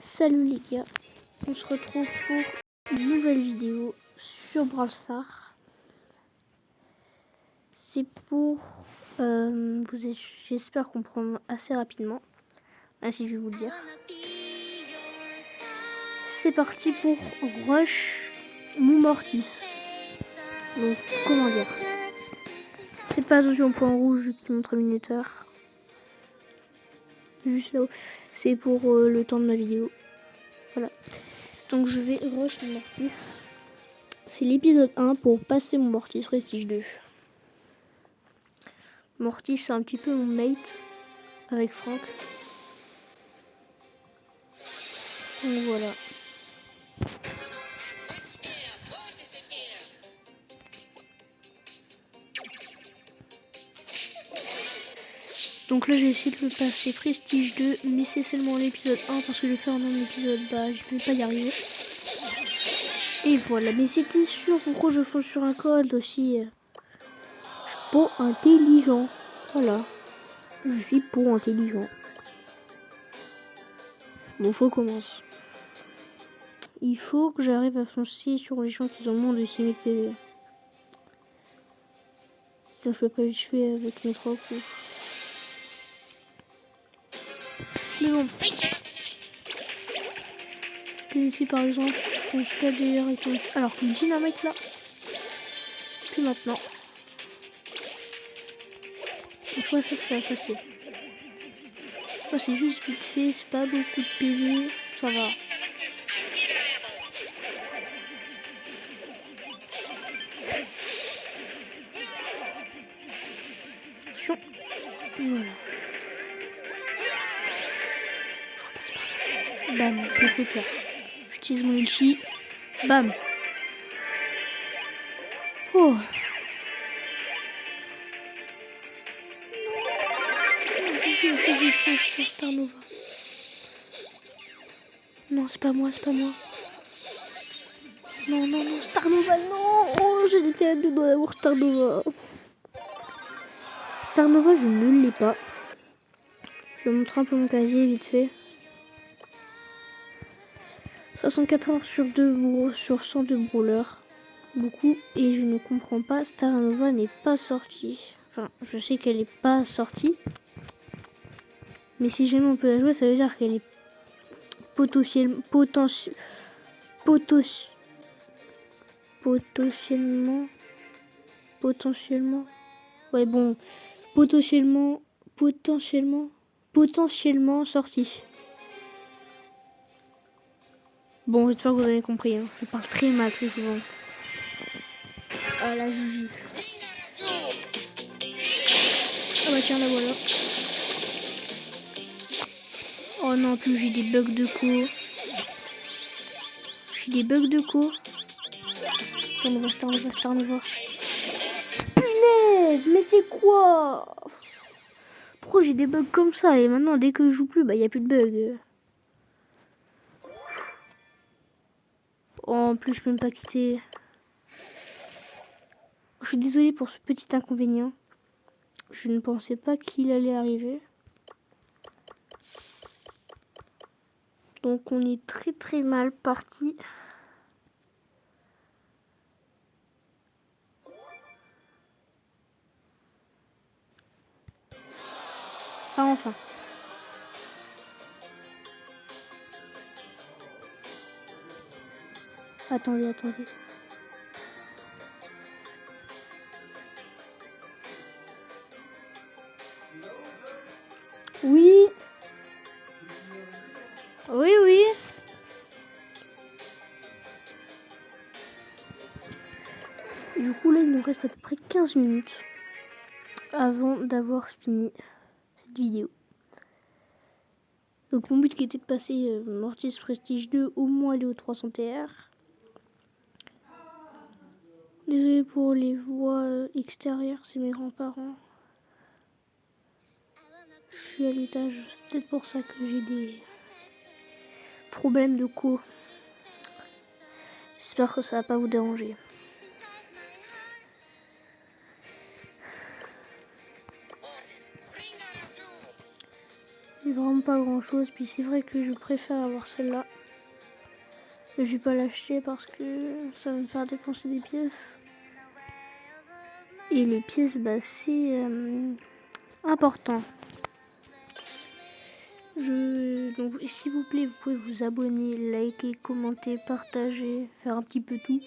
Salut les gars, on se retrouve pour une nouvelle vidéo sur Brawl Stars. C'est pour j'espère comprendre assez rapidement, ainsi je vais vous le dire. C'est parti pour Rush Mou Mortis. Donc comment dire, faites pas attention au point rouge qui montre un minuteur. Juste là-haut, c'est pour le temps de ma vidéo. Voilà. Donc je vais rush mon Mortis. C'est l'épisode 1 pour passer mon Mortis Prestige 2. Mortis c'est un petit peu mon mate avec Franck. Donc voilà. Donc là j'ai essayé de le passer Prestige 2, mais c'est seulement l'épisode 1 parce que je vais faire un autre épisode, je vais pas y arriver. Et voilà, mais c'était sûr, pourquoi je fonce sur un code aussi. Je suis pas intelligent. Voilà. Je suis pas intelligent. Bon, je recommence. Il faut que j'arrive à foncer sur les gens qui ont moins de 6000 PV. Sinon je peux pas échouer avec mes 3 coups. Mais bon. Que ici par exemple, on se casse derrière et tout. Alors que le dynamite là. Puis maintenant. Une fois ça va passer. Moi c'est juste vite fait, c'est pas beaucoup de PV. Ça va. Voilà. Bam, je me fais peur. J'utilise mon ulti. Bam. Oh. Star Nova. Non, c'est pas moi, c'est pas moi. Non, non, non, Star Nova, non. Oh, j'ai été à deux doigts d'avoir Star Nova. Star Nova, je ne l'ai pas. Je vais montrer un peu mon casier vite fait. 74 sur 102 brawlers. Beaucoup. Et je ne comprends pas. Star Nova n'est pas sortie. Enfin, je sais qu'elle n'est pas sortie. Mais si jamais on peut la jouer, ça veut dire qu'elle est potentiellement. Ouais, bon. Potentiellement sortie. Bon, j'espère que vous avez compris. Hein. Je parle très mal, très souvent. Ah, la Gigi. Ah bah tiens, la voilà. Oh non, plus j'ai des bugs de co. J'ai des bugs de co. Star Nova. Punaise, mais c'est quoi? Pourquoi j'ai des bugs comme ça? Et maintenant, dès que je joue plus, bah y a plus de bugs. Oh, en plus, je peux même pas quitter. Je suis désolée pour ce petit inconvénient. Je ne pensais pas qu'il allait arriver. Donc on est très très mal parti. Ah enfin. Attendez. Oui. Oui. Du coup là il nous reste à peu près 15 minutes avant d'avoir fini cette vidéo. Donc mon but qui était de passer Mortis Prestige 2 au moins aller au 300 TR. Désolé pour les voix extérieures, c'est mes grands-parents. Je suis à l'étage, c'est peut-être pour ça que j'ai des problèmes de co. J'espère que ça va pas vous déranger. vraiment pas grand chose. Puis c'est vrai que je préfère avoir celle-là. Je vais pas l'acheter parce que ça va me faire dépenser des pièces. Et les pièces, bah c'est important. Donc s'il vous plaît, vous pouvez vous abonner, liker, commenter, partager, faire un petit peu tout.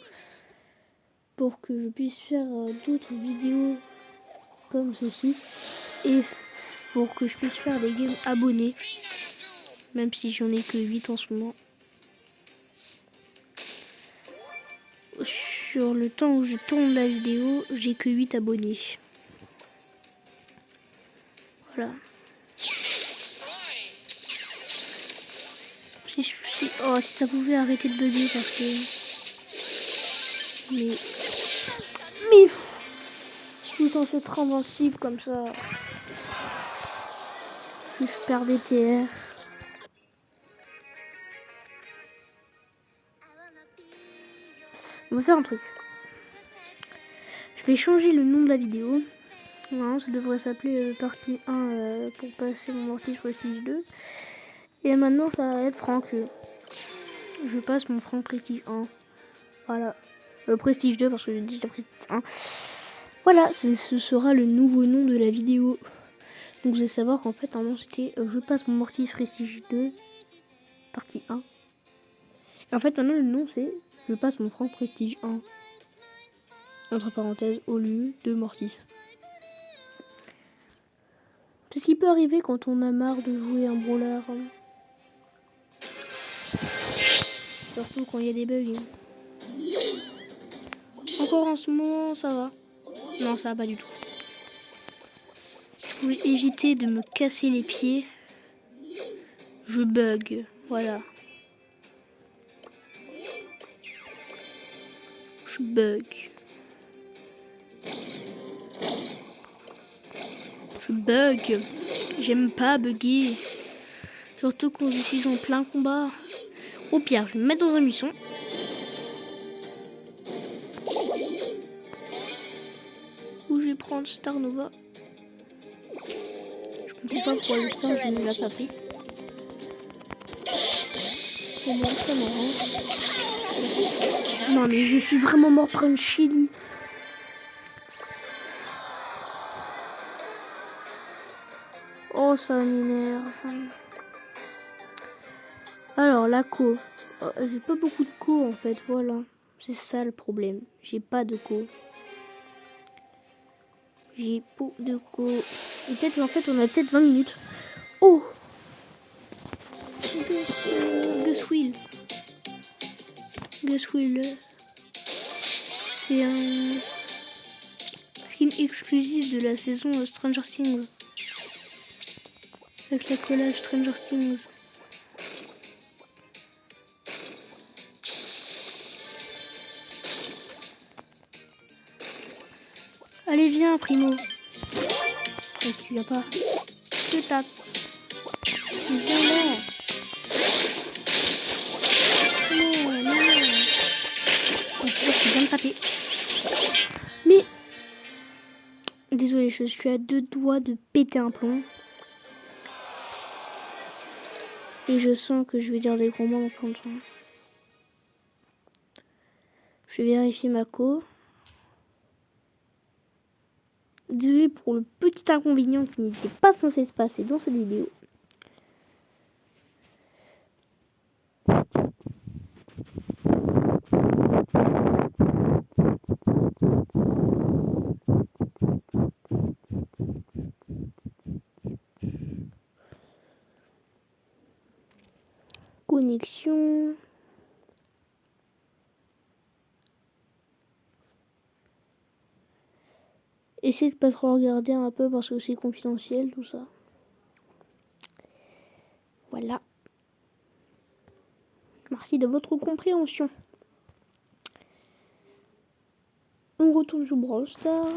Pour que je puisse faire d'autres vidéos comme ceci. Et pour que je puisse faire des games abonnés. Même si j'en ai que 8 en ce moment. Sur le temps où je tourne la vidéo, j'ai que 8 abonnés. Voilà. Si ça pouvait arrêter de bugger parce que... Mais tout en se invincible comme ça. Je perds des TR. On va faire un truc. Je vais changer le nom de la vidéo. Normalement, ça devrait s'appeler partie 1 pour passer mon mortier prestige 2. Et maintenant, ça va être Franck. Je passe mon Franck prestige 1. Voilà. Prestige 2 parce que j'ai dit la prestige 1. Voilà, ce sera le nouveau nom de la vidéo. Donc vous allez savoir qu'en fait, normalement, c'était je passe mon mortier prestige 2. Partie 1. Et en fait, maintenant, le nom, c'est je passe mon Franck prestige 1. Entre parenthèses, au lieu de Mortis. C'est ce qui peut arriver quand on a marre de jouer un brawler. Surtout quand il y a des bugs. Encore en ce moment, ça va. Non, ça va pas du tout. Je pouvais éviter de me casser les pieds. Je bug. Voilà. Je bug. Je bug. J'aime pas bugger. Surtout quand je suis en plein combat. Au pire, je vais me mettre dans un buisson. Ou je vais prendre Star Nova. Je comprends pas pourquoi le Star, je ne l'ai pas pris. Pour moi, ça m'arrange. Non, mais je suis vraiment mort par une Shelly. Oh, ça m'énerve. Alors, la co. J'ai pas beaucoup de co en fait, voilà. C'est ça le problème. J'ai pas de co. J'ai pas de co. Et peut-être en fait, on a peut-être 20 minutes. Oh, Gus Will. Gus Will. C'est un skin exclusif de la saison Stranger Things. Avec la collage Stranger Things. Allez, viens, Primo. Si tu viens pas, je te tape. Viens là. Non. Je viens de taper. Mais... Désolé, je suis à 2 doigts de péter un plomb. Et je sens que je vais dire des gros mots en plein de temps. Je vais vérifier ma co. Désolé pour le petit inconvénient qui n'était pas censé se passer dans cette vidéo. Connexion. Essayez de pas trop regarder un peu parce que c'est confidentiel tout ça. Voilà. Merci de votre compréhension. On retourne sur Brawl Stars.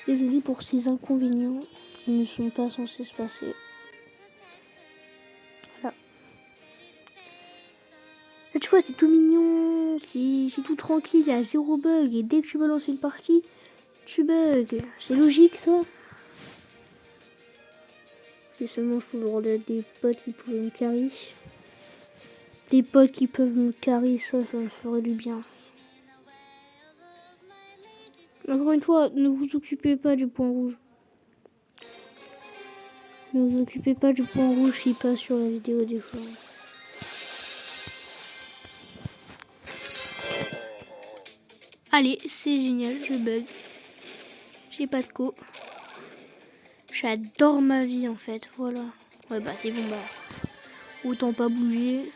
Désolé pour ces inconvénients qui ne sont pas censés se passer. Voilà. Là, tu vois, c'est tout mignon, c'est tout tranquille, il y a 0 bug. Et dès que tu veux lancer une partie, tu bugs. C'est logique ça. Si seulement je pouvais regarder des potes qui pouvaient me carry. Des potes qui peuvent me carry, ça me ferait du bien. Encore une fois, ne vous occupez pas du point rouge. Ne vous occupez pas du point rouge qui passe sur la vidéo des fois. Allez, c'est génial, je bug. J'ai pas de co. J'adore ma vie en fait, voilà. Ouais bah c'est bon bah. Autant pas bouger.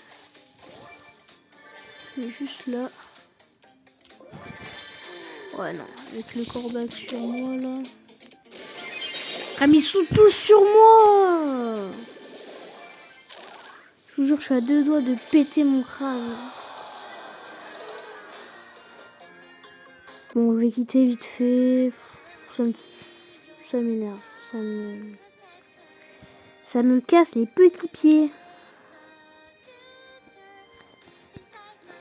Je suis juste là. Ouais non, avec le corbac sur moi là. Ah mais ils sont tous sur moi. Je vous jure, je suis à 2 doigts de péter mon crâne. Bon, je vais quitter vite fait. Ça m'énerve. Ça me casse les petits pieds.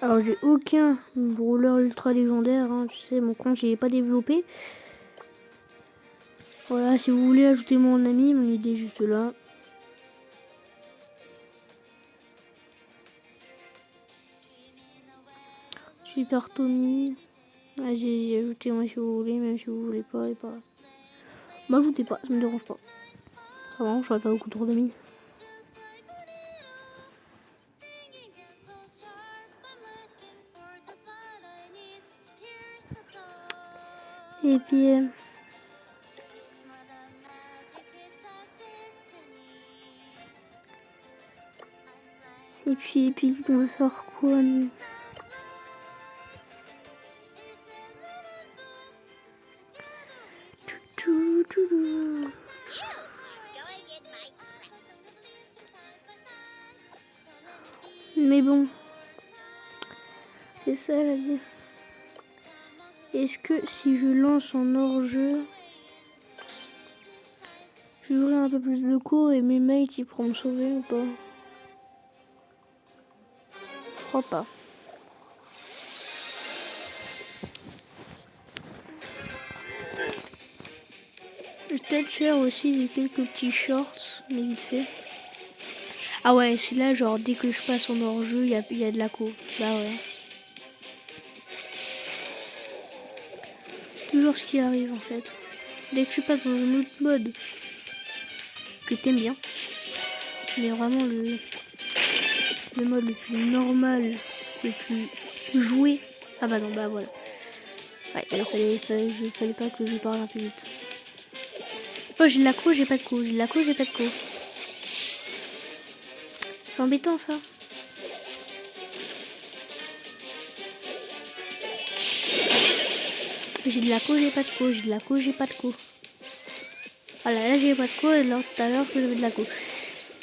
Alors, j'ai aucun roller ultra légendaire. Hein. Tu sais, mon compte, je l'ai pas développé. Voilà, si vous voulez ajouter mon ami, mon idée est juste là. Super Tommy. Ah, j'ai ajouté moi si vous voulez, même si vous voulez pas et pas. M'ajoutez pas, ça me dérange pas. Vraiment, j'aurais pas beaucoup trop d'amis. Et puis on va faire quoi nous? Mais bon, c'est ça la vie. Est-ce que si je lance en hors-jeu, j'aurai un peu plus de co et mes mates ils pourront me sauver ou pas? Je crois pas. Peut-être faire aussi j'ai quelques petits shorts, mais vite fait. Ah ouais, c'est là genre dès que je passe en hors-jeu, il y a de la co. Bah ouais. Toujours ce qui arrive en fait. Dès que tu passes dans un autre mode que t'aimes bien, mais vraiment le mode le plus normal, le plus joué. Ah bah non, bah voilà. Ouais, il fallait pas que je parle un peu vite. Oh, j'ai de la co, j'ai pas de co. J'ai de la co, j'ai pas de co. C'est embêtant ça. J'ai de la co, j'ai pas de co. J'ai de la co, j'ai pas de co. Voilà, là j'ai pas de co et là tout à l'heure que j'avais de la co.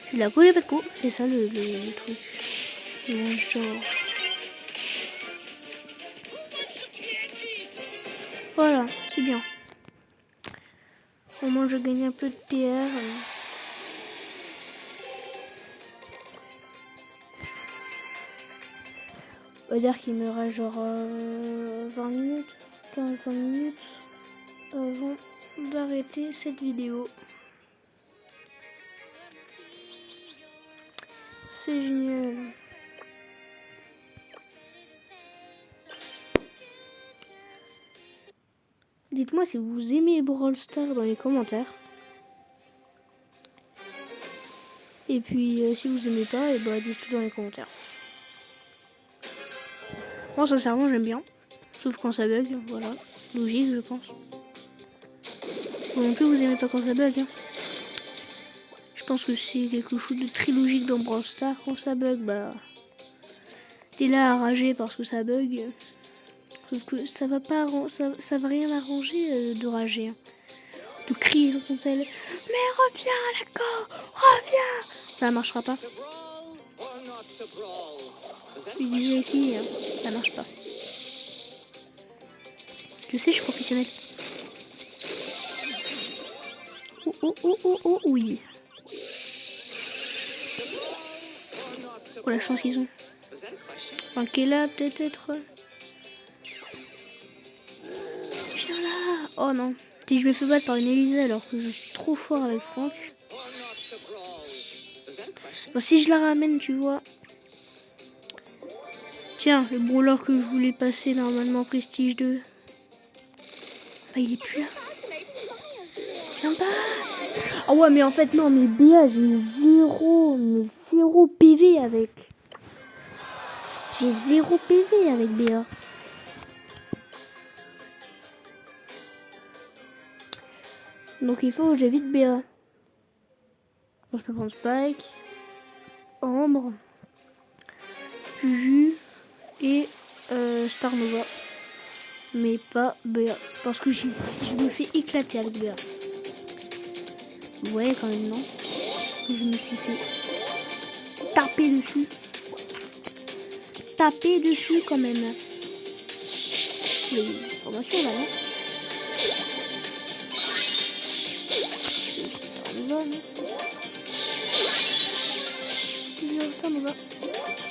J'ai de la co, j'ai pas de co. C'est ça le truc. Le genre. Voilà, c'est bien. Au moins je gagne un peu de TR. On va dire qu'il me reste genre 20 minutes, 15-20 minutes avant d'arrêter cette vidéo. C'est génial. Dites-moi si vous aimez Brawl Stars dans les commentaires. Et puis si vous aimez pas, et bah dites-le dans les commentaires. Moi sincèrement j'aime bien. Sauf quand ça bug, voilà. Logique je pense. Bon, non plus vous aimez pas quand ça bug. Hein. Je pense que c'est quelque chose de très logique dans Brawl Stars. Quand ça bug, bah t'es là à rager parce que ça bug. Sauf que ça va pas ça va rien arranger de rager. Hein. De crier sur ton tel. Mais reviens Lako, reviens. Ça marchera pas. Je disais ici, ça marche pas. Je sais, je suis professionnelle. Oh, oui. Oh, la chance qu'ils ont. Enfin, qu'elle a peut-être. Viens là. Oh non. Si je me fais battre par une Elisa alors que je suis trop fort avec Franck. Bon, si je la ramène, tu vois. Tiens, le brawler que je voulais passer normalement Prestige 2. Ah, il est plus là. Viens pas. Ah ouais, mais en fait, non, mais BA, j'ai zéro PV avec. J'ai 0 PV avec BA. Donc il faut que j'évite BA. Je peux prendre Spike, Ambre, Juju et Star Nova. Mais pas BA. Parce que je me fais éclater avec BA. Ouais, quand même, non? Je me suis fait taper dessus. Taper dessus quand même. Il y a une formation là, non? Star Nova, non? Star Nova.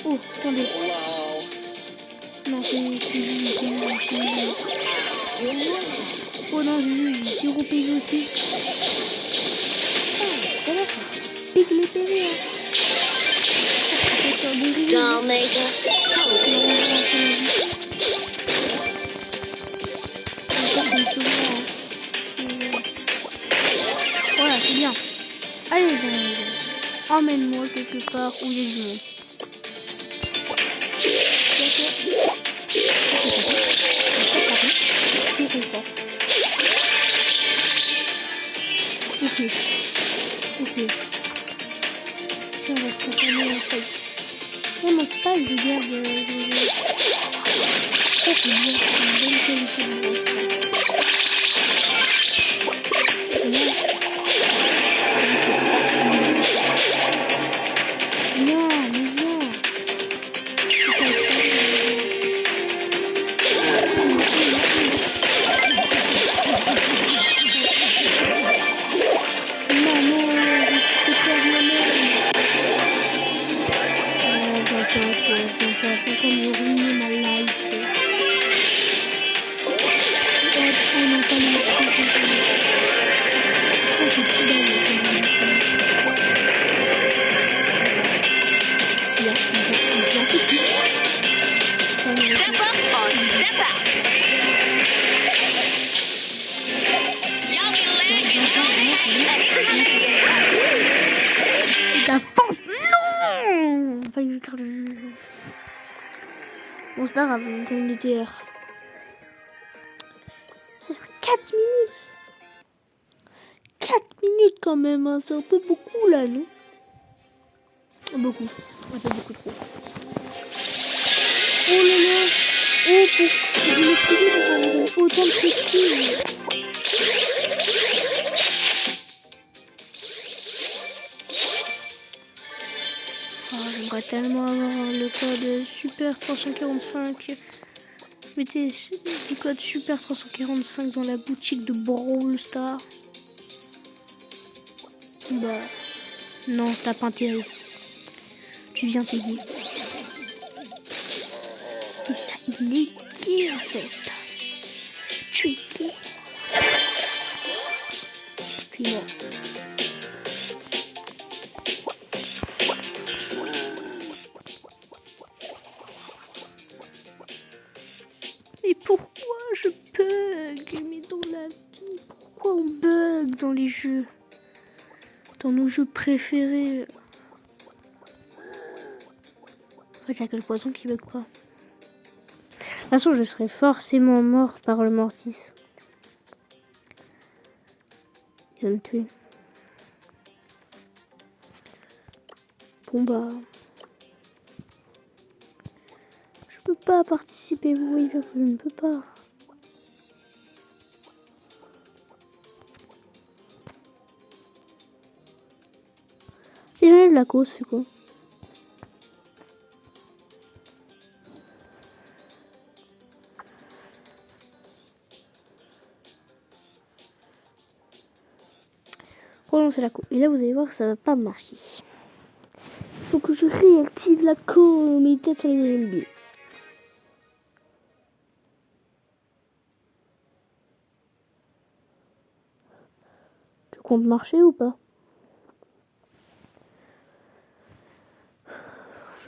Oh, attendez. Non, c'est oh non, j'ai 0 PV aussi. Ah, alors, pique les PV, hein. Voilà, c'est bien. Allez, emmène-moi quelque part où il y a du monde. Ok. Si on va se transformer en Spike. Ouais, mon Spike, je garde. Ça, c'est bien. C'est une bonne qualité de monstre. Viens, mais viens. Bon, c'est pas grave, on gagne des TR. 4 minutes. 4 minutes quand même, hein. C'est un peu beaucoup là, non? Beaucoup. Un peu beaucoup trop. Oh là là. Oh, vous m'expliquez pourquoi vous avez autant de prestige. Oh, j'aimerais tellement avoir le code Super 345. Mettez le code Super 345 dans la boutique de Brawl Stars. Bah, non, t'as pas intérêt. Tu viens t'aider. Il est qui en fait? Tu es qui? Tu es mort. Mais pourquoi je bug? Mais dans la vie, pourquoi on bug dans les jeux? Dans nos jeux préférés. En fait, il y a que le poison qui bug pas. De toute façon, je serais forcément mort par le Mortis. Il va me tuer. Bon bah... Je peux pas participer, vous voyez que je ne peux pas. Et j'enlève la cause, c'est quoi? Relancer la co. Et là, vous allez voir que ça va pas marcher. Faut que je réactive la co, mais peut-être sur les deuxièmes billes. Tu comptes marcher ou pas?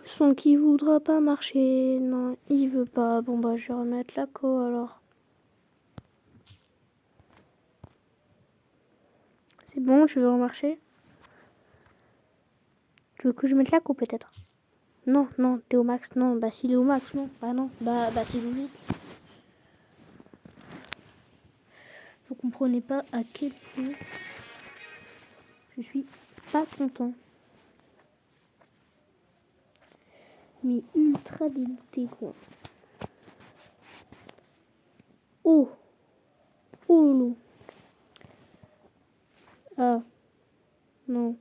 Je sens qu'il voudra pas marcher. Non, il veut pas. Bon bah je vais remettre la co alors. C'est bon, je vais remarcher. Tu veux que je mette la co peut-être? Non, non, t'es au max. Non, bah s'il est au max, non. Bah non, bah c'est logique. Vous comprenez pas à quel point je suis pas content. Mais ultra dégoûté quoi. Oh. Oh loulou. Ah. Non.